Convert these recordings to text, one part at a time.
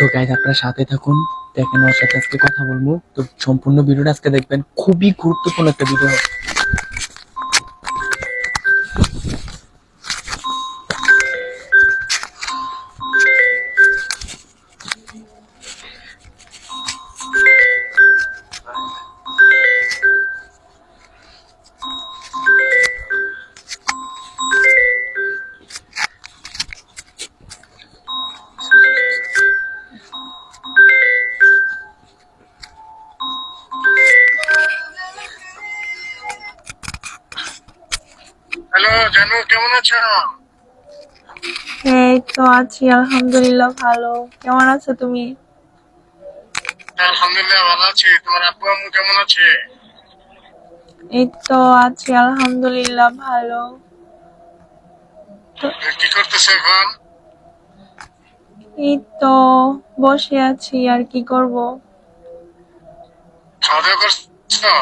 তো গাইস আপনারা সাথে থাকুন, দেখেন ওর সাথে আজকে কথা বলবো। তো সম্পূর্ণ ভিডিওটা আজকে দেখবেন, খুবই গুরুত্বপূর্ণ একটা ভিডিও। হ্যালো জানু, কেমন আছো? এই তো আছি, আলহামদুলিল্লাহ ভালো। কেমন আছো তুমি? আলহামদুলিল্লাহ ভালো আছি। তোমার আব্বু আম্মু কেমন আছে? এই তো আছি, আলহামদুলিল্লাহ ভালো। তো কি করতেছো এখন? এই তো বসে আছি, আর কি করব। খাওয়া দাওয়া করছো?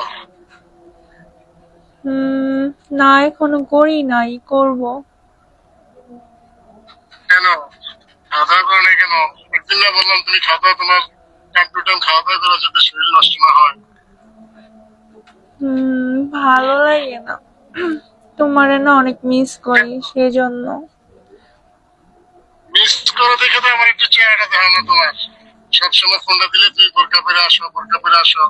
না, এখনো করি নাই, করব। কেন খাওয়া দাওয়া করো না কেন? একদিন না বললাম তুমি খাওয়া দাওয়া তোমার টাইম টু টাইম খাওয়া দাওয়া করো যাতে শরীর নষ্ট না হয়। ভালো লাগে না, তোমারে না অনেক মিস করি সেজন্য। মিস করো দেখে তো আমার একটু চেহারা দেখো না তোমার। সবসময় ফোনটা দিলে তুমি বোরকা পরে আসো, বোরকা পরে আসো।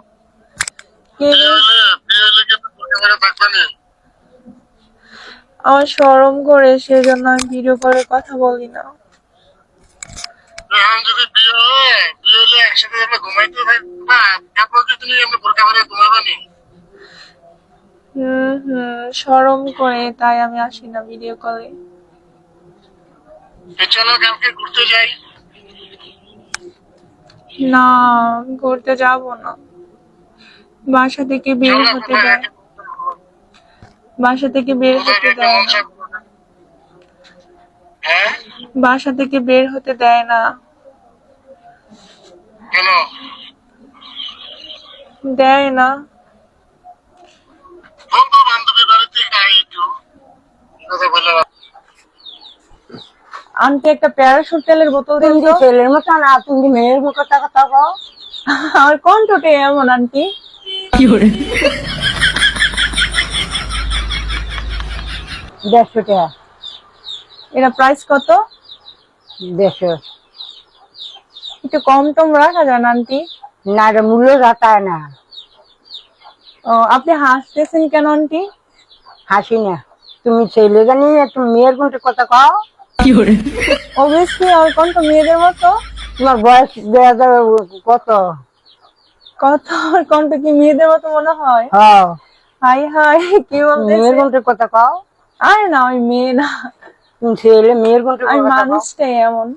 বিয়ে হলে কি তুমি বোরকা পরে থাকবে না? আমার শরম করে, সেজন্য আমি ভিডিও কলে কথা বলি না। এখন যদি বিয়ে হলে একসাথে আমরা ঘুমাইতে থাকবা, তারপর কি তুমি আমরা বোরকা পরে ঘুমাবে নি? শরম করে, তাই আমি আসি না ভিডিও কলে। চলো কালকে ঘুরতে যাই। না, ঘুরতে যাব না। বাসা থেকে বের চলো হতে কোথায় দেয়, বাসা থেকে বের কোথায় হতে একটা দেয় মন না, চাপ। হ্যাঁ বাসা থেকে বের হতে দেয় না। কেন? দেয় না। বলবো বান্ধবী বাড়িতে যাই একটু কথা বলে। আন্টি, একটা প্যারাশুট তেলের বোতল দিন তুমি তো। ছেলের মতো না, তুমি মেয়ের মতো কথা কও। আমার কণ্ঠটা এমন আন্টি। 150 টাকা। এটা প্রাইস কত? 150। একটু কম টম রাখা যান আন্টি। না রে, মূল্য যাতায় না। ও, আপনি হাসতেছেন কেন আন্টি? হাসি না, তুমি ছেলে জানি তুমি মেয়ের মতো কথা কও। অবভিয়াসলি আমার কণ্ঠ মেয়েদের মতো। তোমার বয়স 2000 কত? কত? আমার কণ্ঠ কি মেয়েদের মতো মনে হয়? হ্যাঁ, হাই হাই, কি মেয়ের বলতেছে? মতো কথা কও। আরে না, আমি মেয়ে না, তুমি ছেলে মেয়ের মতো আমি কথা কও। মানুষটাই এমন।